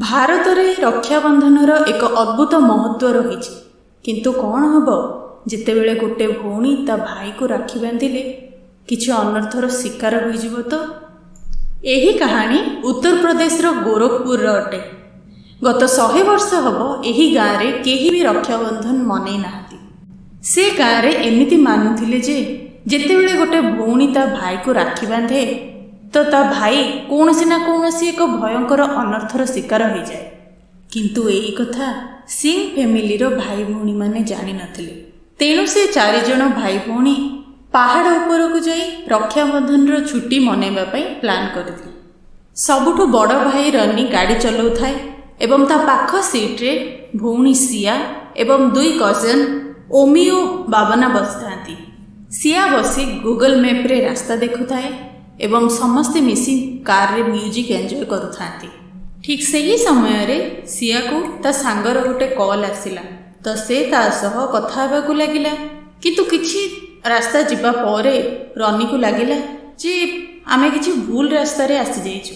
ଭାରତରେ ରକ୍ଷାବନ୍ଧନର ଏକ ଅଦ୍ଭୁତ ମହତ୍ଵ ରହିଛି। କିନ୍ତୁ କ'ଣ ହେବ ଯେତେବେଳେ ଗୋଟେ ଭଉଣୀ ତା ଭାଇକୁ ରାକ୍ଷୀ ବାନ୍ଧିଲେ କିଛି ଅନರ್ಥର ଶିକାର ହୋଇଯିବ ତ? ଏହି କାହାଣୀ ଉତ୍ତରପ୍ରଦେଶର ଗୋରଖପୁରର ଅଟେ। ଗତ 100 ବର୍ଷ ହେବ ଏହି ଗାଁରେ କେହି ବି ରକ୍ଷାବନ୍ଧନ ମନେଇ ନାହାନ୍ତି। ସେ ଗାଁରେ ଏମିତି ମାନୁଥିଲେ ଯେ ଯେତେବେଳେ ଗୋଟେ ଭଉଣୀ ତା ଭାଇକୁ ରାକ୍ଷୀ ବାନ୍ଧେ ତ ତା ଭାଇ କୌଣସି ନା କୌଣସି ଏକ ଭୟଙ୍କର ଅନರ್ಥର ଶିକାର ହୋଇଯାଏ। କିନ୍ତୁ ଏହି କଥା ସିଂ ଫ୍ୟାମିଲିର ଭାଇ ଭଉଣୀମାନେ ଜାଣିନଥିଲେ। ତେଣୁ ସେ 4 ଜଣ ଭାଇ ଭଉଣୀ ପାହାଡ଼ ଉପରକୁ ଯାଇ ରକ୍ଷାବନ୍ଧନର ଛୁଟି ମନେଇବା ପାଇଁ ପ୍ଲାନ୍ କରିଥିଲେ। ସବୁଠୁ ବଡ଼ ଭାଇ ରନି ଗାଡ଼ି ଚଲାଉଥାଏ ଏବଂ ତା ପାଖ ସିଟ୍ରେ ଭଉଣୀ ସିଆ ଏବଂ 2 କଜନ୍ ଓମି ଓ ବାବନା ବସିଥାନ୍ତି। ସିଆ ବସି ଗୁଗଲ ମ୍ୟାପ୍ରେ ରାସ୍ତା ଦେଖୁଥାଏ ଏବଂ ସମସ୍ତେ ମିଶି କାର୍ରେ ମ୍ୟୁଜିକ୍ ଏନ୍ଜୟ କରୁଥାନ୍ତି। ଠିକ୍ ସେହି ସମୟରେ ସିଆକୁ ତା ସାଙ୍ଗର ଗୋଟେ କଲ୍ ଆସିଲା ତ ସେ ତା ସହ କଥା ହେବାକୁ ଲାଗିଲା। କିନ୍ତୁ କିଛି ରାସ୍ତା ଯିବା ପରେ ରନିକୁ ଲାଗିଲା ଯେ ଆମେ କିଛି ଭୁଲ ରାସ୍ତାରେ ଆସିଯାଇଛୁ।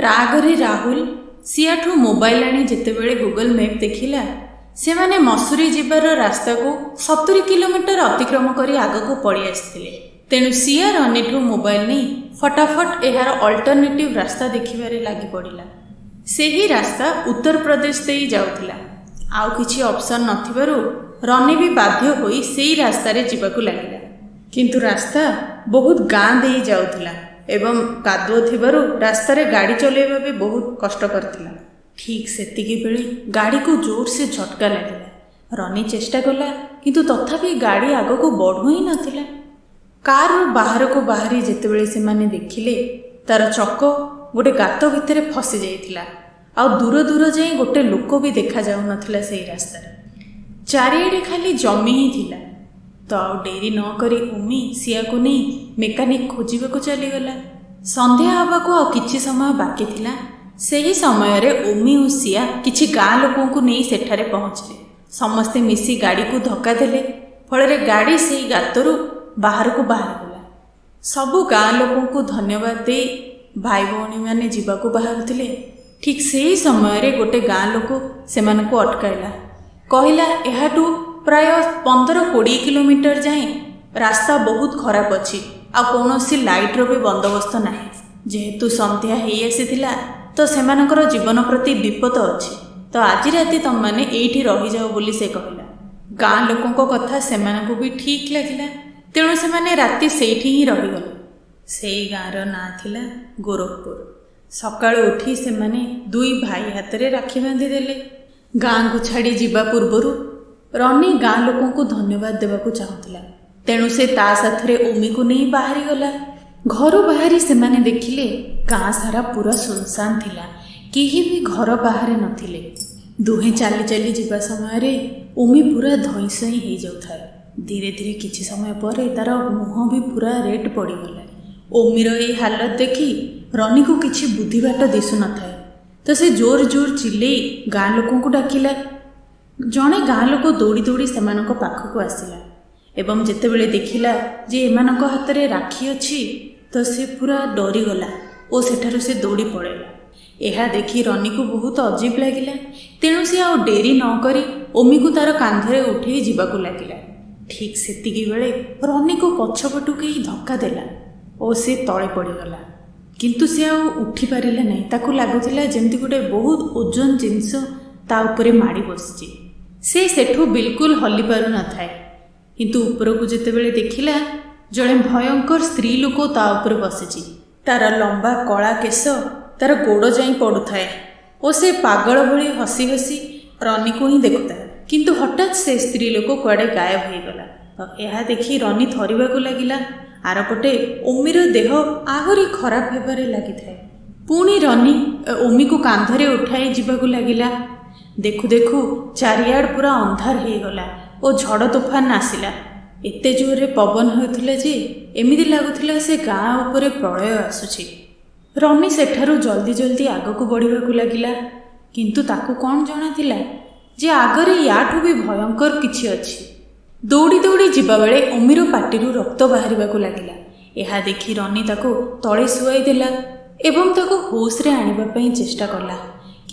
ରାଗରେ ରାହୁଲ ସିଆଠୁ ମୋବାଇଲ ଆଣି ଯେତେବେଳେ ଗୁଗଲ ମ୍ୟାପ୍ ଦେଖିଲା ସେମାନେ ମସୁରୀ ଯିବାର ରାସ୍ତାକୁ 70 କିଲୋମିଟର ଅତିକ୍ରମ କରି ଆଗକୁ ପଳେଇ ଆସିଥିଲେ। ତେଣୁ ସିଆ ରନିଠୁ ମୋବାଇଲ ନେଇ ଫଟାଫଟ ଏହାର ଅଲ୍ଟରନେଟିଭ୍ ରାସ୍ତା ଦେଖିବାରେ ଲାଗି ପଡ଼ିଲା। ସେହି ରାସ୍ତା ଉତ୍ତରପ୍ରଦେଶ ଦେଇ ଯାଉଥିଲା। ଆଉ କିଛି ଅପସନ୍ ନଥିବାରୁ ରନି ବି ବାଧ୍ୟ ହୋଇ ସେଇ ରାସ୍ତାରେ ଯିବାକୁ ଲାଗିଲା। କିନ୍ତୁ ରାସ୍ତା ବହୁତ ଗାଁ ଦେଇ ଯାଉଥିଲା ଏବଂ କାଦୁଅ ଥିବାରୁ ରାସ୍ତାରେ ଗାଡ଼ି ଚଲାଇବା ବି ବହୁତ କଷ୍ଟକର ଥିଲା। ଠିକ୍ ସେତିକି ବେଳେ ଗାଡ଼ିକୁ ଜୋରସେ ଝଟକା ଲାଗିଲା। ରନି ଚେଷ୍ଟା କଲା କିନ୍ତୁ ତଥାପି ଗାଡ଼ି ଆଗକୁ ବଢ଼ୁ ହିଁ ନଥିଲା। କାର୍ରୁ ବାହାରକୁ ବାହାରି ଯେତେବେଳେ ସେମାନେ ଦେଖିଲେ ତାର ଚକ ଗୋଟେ ଗାତ ଭିତରେ ଫସି ଯାଇଥିଲା ଆଉ ଦୂର ଦୂର ଯାଇ ଗୋଟେ ଲୋକ ବି ଦେଖାଯାଉନଥିଲା ସେଇ ରାସ୍ତାରେ। ଚାରିଆଡ଼େ ଖାଲି ଜମି ହିଁ ଥିଲା। ତ ଆଉ ଡେରି ନ କରି ଓମି ସିଆକୁ ନେଇ ମେକାନିକ୍ ଖୋଜିବାକୁ ଚାଲିଗଲା। ସନ୍ଧ୍ୟା ହେବାକୁ ଆଉ କିଛି ସମୟ ବାକି ଥିଲା। ସେହି ସମୟରେ ଓମି ଓ ସିଆ କିଛି ଗାଁ ଲୋକଙ୍କୁ ନେଇ ସେଠାରେ ପହଞ୍ଚିଲେ। ସମସ୍ତେ ମିଶି ଗାଡ଼ିକୁ ଧକ୍କା ଦେଲେ। ଫଳରେ ଗାଡ଼ି ସେଇ ଗାତରୁ ବାହାରକୁ ବାହାରିଗଲା। ସବୁ ଗାଁ ଲୋକଙ୍କୁ ଧନ୍ୟବାଦ ଦେଇ ଭାଇ ଭଉଣୀମାନେ ଯିବାକୁ ବାହାରୁଥିଲେ। ଠିକ୍ ସେହି ସମୟରେ ଗୋଟେ ଗାଁ ଲୋକ ସେମାନଙ୍କୁ ଅଟକାଇଲା। କହିଲା ଏହାଠୁ ପ୍ରାୟ 15-20 କିଲୋମିଟର ଯାଏଁ ରାସ୍ତା ବହୁତ ଖରାପ ଅଛି ଆଉ କୌଣସି ଲାଇଟ୍ର ବି ବନ୍ଦୋବସ୍ତ ନାହିଁ। ଯେହେତୁ ସନ୍ଧ୍ୟା ହେଇ ଆସିଥିଲା ତ ସେମାନଙ୍କର ଜୀବନ ପ୍ରତି ବିପଦ ଅଛି। ତ ଆଜି ରାତି ତମମାନେ ଏଇଠି ରହିଯାଅ ବୋଲି ସେ କହିଲା। ଗାଁ ଲୋକଙ୍କ କଥା ସେମାନଙ୍କୁ ବି ଠିକ୍ ଲାଗିଲା। ତେଣୁ ସେମାନେ ରାତି ସେଇଠି ହିଁ ରହିଗଲେ। ସେଇ ଗାଁର ନାଁ ଥିଲା ଗୋରଖପୁର। ସକାଳୁ ଉଠି ସେମାନେ 2 ଭାଇ ହାତରେ ରାକ୍ଷୀ ବାନ୍ଧିଦେଲେ। ଗାଁକୁ ଛାଡ଼ି ଯିବା ପୂର୍ବରୁ ରନି ଗାଁ ଲୋକଙ୍କୁ ଧନ୍ୟବାଦ ଦେବାକୁ ଚାହୁଁଥିଲା। ତେଣୁ ସେ ତା ସାଥିରେ ଓମିକୁ ନେଇ ବାହାରିଗଲା। ଘରୁ ବାହାରି ସେମାନେ ଦେଖିଲେ ଗାଁ ସାରା ପୁରା ସୁନସାନ ଥିଲା। କେହି ବି ଘର ବାହାରେ ନଥିଲେ। ଦୁହେଁ ଚାଲି ଚାଲି ଯିବା ସମୟରେ ଓମି ପୁରା ଧଇଁସଇଁ ହେଇଯାଉଥାଏ। ଧୀରେ ଧୀରେ କିଛି ସମୟ ପରେ ତାର ମୁହଁ ବି ପୁରା ରେଡ୍ ପଡ଼ିଗଲା। ଓମିର ଏହି ହାଲତ ଦେଖି ରନିକୁ କିଛି ବୁଦ୍ଧିବାଟ ଦିଶୁନଥାଏ। ତ ସେ ଜୋର ଜୋର ଚିଲେଇ ଗାଁ ଲୋକଙ୍କୁ ଡାକିଲା। ଜଣେ ଗାଁ ଲୋକ ଦୌଡ଼ି ଦୌଡ଼ି ସେମାନଙ୍କ ପାଖକୁ ଆସିଲା ଏବଂ ଯେତେବେଳେ ଦେଖିଲା ଯେ ଏମାନଙ୍କ ହାତରେ ରାକ୍ଷୀ ଅଛି ତ ସେ ପୁରା ଡରିଗଲା ଓ ସେଠାରୁ ସେ ଦୌଡ଼ି ପଳେଇଲା। ଏହା ଦେଖି ରନିକୁ ବହୁତ ଅଜୀବ ଲାଗିଲା। ତେଣୁ ସେ ଆଉ ଡେରି ନ କରି ଓମିକୁ ତାର କାନ୍ଧରେ ଉଠେଇ ଯିବାକୁ ଲାଗିଲା। ଠିକ୍ ସେତିକି ବେଳେ ରନିକୁ ପଛପଟୁ କେହି ଧକ୍କା ଦେଲା ଓ ସେ ତଳେ ପଡ଼ିଗଲା। କିନ୍ତୁ ସେ ଆଉ ଉଠିପାରିଲା ନାହିଁ। ତାକୁ ଲାଗୁଥିଲା ଯେମିତି ଗୋଟେ ବହୁତ ଓଜନ ଜିନିଷ ତା ଉପରେ ମାଡ଼ି ବସିଛି। ସେ ସେଠୁ ବିଲକୁଲ ହଲି ପାରୁନଥାଏ। କିନ୍ତୁ ଉପରକୁ ଯେତେବେଳେ ଦେଖିଲା ଜଣେ ଭୟଙ୍କର ସ୍ତ୍ରୀ ଲୋକ ତା ଉପରେ ବସିଛି। ତାର ଲମ୍ବା କଳା କେଶ ତାର ଗୋଡ଼ ଯାଇ ପଡ଼ୁଥାଏ ଓ ସେ ପାଗଳ ଭଳି ହସି ହସି ରନିକୁ ହିଁ ଦେଖୁଥାଏ। କିନ୍ତୁ ହଠାତ୍ ସେ ସ୍ତ୍ରୀ ଲୋକ କୁଆଡ଼େ ଗାୟବ ହୋଇଗଲା। ଏହା ଦେଖି ରନି ଥରିବାକୁ ଲାଗିଲା। ଆରପଟେ ଓମିର ଦେହ ଆହୁରି ଖରାପ ହେବାରେ ଲାଗିଥାଏ। ପୁଣି ରନି ଓମିକୁ କାନ୍ଧରେ ଉଠାଇ ଯିବାକୁ ଲାଗିଲା। ଦେଖୁ ଦେଖୁ ଚାରିଆଡ଼ ପୁରା ଅନ୍ଧାର ହେଇଗଲା ଓ ଝଡ଼ ତୋଫାନ ଆସିଲା। ଏତେ ଜୋରରେ ପବନ ହେଉଥିଲା ଯେ ଏମିତି ଲାଗୁଥିଲା ସେ ଗାଁ ଉପରେ ପ୍ରଳୟ ଆସୁଛି। ରନି ସେଠାରୁ ଜଲ୍ଦି ଜଲ୍ଦି ଆଗକୁ ବଢ଼ିବାକୁ ଲାଗିଲା। କିନ୍ତୁ ତାକୁ କ'ଣ ଜଣାଥିଲା ଯେ ଆଗରେ ୟାଠୁ ବି ଭୟଙ୍କର କିଛି ଅଛି। ଦୌଡ଼ି ଦୌଡ଼ି ଯିବାବେଳେ ଓମିର ପାଟିରୁ ରକ୍ତ ବାହାରିବାକୁ ଲାଗିଲା। ଏହା ଦେଖି ରନି ତାକୁ ତଳେ ଶୁଆଇ ଦେଲା ଏବଂ ତାକୁ ହୋସ୍ରେ ଆଣିବା ପାଇଁ ଚେଷ୍ଟା କଲା।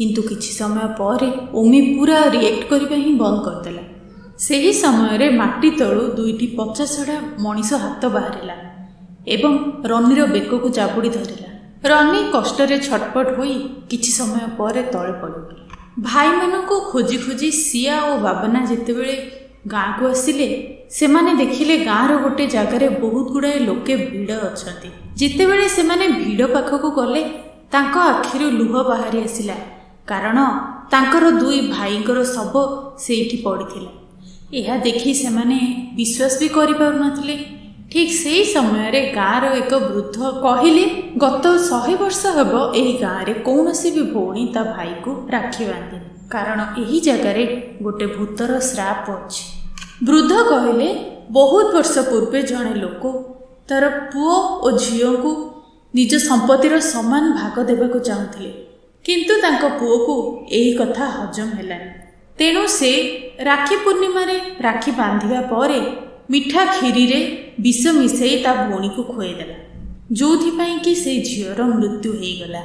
କିନ୍ତୁ କିଛି ସମୟ ପରେ ଓମି ପୁରା ରିଏକ୍ଟ କରିବା ହିଁ ବନ୍ଦ କରିଦେଲା। ସେହି ସମୟରେ ମାଟି ତଳୁ ଦୁଇଟି ପଚାସଢ଼ା ମଣିଷ ହାତ ବାହାରିଲା ଏବଂ ରନିର ବେକକୁ ଚାପୁଡ଼ି ଧରିଲା। ରନି କଷ୍ଟରେ ଛଟପଟ ହୋଇ କିଛି ସମୟ ପରେ ତଳେ ପଡ଼ିଗଲା। ଭାଇମାନଙ୍କୁ ଖୋଜି ଖୋଜି ସିଆ ଓ ବାବନା ଯେତେବେଳେ ଗାଁକୁ ଆସିଲେ, ସେମାନେ ଦେଖିଲେ ଗାଁର ଗୋଟେ ଜାଗାରେ ବହୁତ ଗୁଡ଼ାଏ ଲୋକେ ଭିଡ଼ ଅଛନ୍ତି। ଯେତେବେଳେ ସେମାନେ ଭିଡ଼ ପାଖକୁ ଗଲେ, ତାଙ୍କ ଆଖିରୁ ଲୁହ ବାହାରି ଆସିଲା, କାରଣ ତାଙ୍କର ଦୁଇ ଭାଇଙ୍କର ଶବ ସେଇଠି ପଡ଼ିଥିଲା। ଏହା ଦେଖି ସେମାନେ ବିଶ୍ୱାସ ବି କରିପାରୁନଥିଲେ। ଠିକ୍ ସେହି ସମୟରେ ଗାଁର ଏକ ବୃଦ୍ଧ କହିଲେ, ଗତ 100 ବର୍ଷ ହେବ ଏହି ଗାଁରେ କୌଣସି ବି ଭଉଣୀ ତା ଭାଇକୁ ରାକ୍ଷୀ ବାନ୍ଧିନି, କାରଣ ଏହି ଜାଗାରେ ଗୋଟେ ଭୂତର ଶ୍ରାପ ଅଛି। ବୃଦ୍ଧ କହିଲେ, ବହୁତ ବର୍ଷ ପୂର୍ବେ ଜଣେ ଲୋକ ତାର ପୁଅ ଓ ଝିଅଙ୍କୁ ନିଜ ସମ୍ପତ୍ତିର ସମାନ ଭାଗ ଦେବାକୁ ଚାହୁଁଥିଲେ, କିନ୍ତୁ ତାଙ୍କ ପୁଅକୁ ଏହି କଥା ହଜମ ହେଲାନି। ତେଣୁ ସେ ରାକ୍ଷୀ ପୂର୍ଣ୍ଣିମାରେ ରାକ୍ଷୀ ବାନ୍ଧିବା ପରେ ମିଠା କ୍ଷୀରିରେ ବିଷ ମିଶାଇ ତା ଭଉଣୀକୁ ଖୁଆଇଦେଲା, ଯେଉଁଥିପାଇଁ କି ସେ ଝିଅର ମୃତ୍ୟୁ ହେଇଗଲା।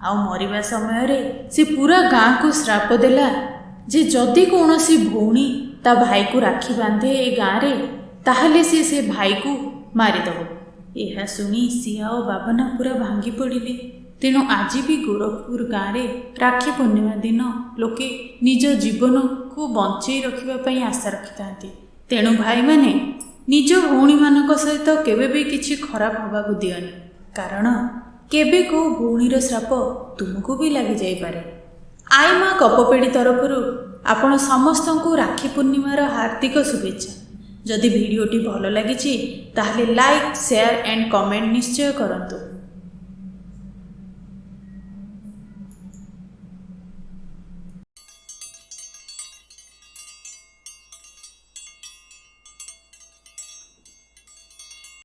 ଆଉ ମରିବା ସମୟରେ ସେ ପୁରା ଗାଁକୁ ଶ୍ରାପ ଦେଲା ଯେ ଯଦି କୌଣସି ଭଉଣୀ ତା ଭାଇକୁ ରାକ୍ଷୀ ବାନ୍ଧେ ଏ ଗାଁରେ, ତାହେଲେ ସେ ଭାଇକୁ ମାରିଦେବ। ଏହା ଶୁଣି ସିଆ ଓ ବାବନା ପୁରା ଭାଙ୍ଗି ପଡ଼ିଲେ। ତେଣୁ ଆଜି ବି ଗୋରଖପୁର ଗାଁରେ ରାକ୍ଷୀ ପୂର୍ଣ୍ଣିମା ଦିନ ଲୋକେ ନିଜ ଜୀବନକୁ ବଞ୍ଚେଇ ରଖିବା ପାଇଁ ଆଶା ରଖିଥାନ୍ତି। ତେଣୁ ଭାଇମାନେ ନିଜ ଭଉଣୀମାନଙ୍କ ସହିତ କେବେ ବି କିଛି ଖରାପ ହେବାକୁ ଦିଅନି, କାରଣ କେବେ କେଉଁ ଭଉଣୀର ଶ୍ରାପ ତୁମକୁ ବି ଲାଗିଯାଇପାରେ। ଆଈ ମା କପପେଡ଼ି ତରଫରୁ ଆପଣ ସମସ୍ତଙ୍କୁ ରାକ୍ଷୀ ପୂର୍ଣ୍ଣିମାର ହାର୍ଦ୍ଦିକ ଶୁଭେଚ୍ଛା। ଯଦି ଭିଡ଼ିଓଟି ଭଲ ଲାଗିଛି ତାହେଲେ ଲାଇକ୍, ସେୟାର ଆଣ୍ଡ କମେଣ୍ଟ ନିଶ୍ଚୟ କରନ୍ତୁ।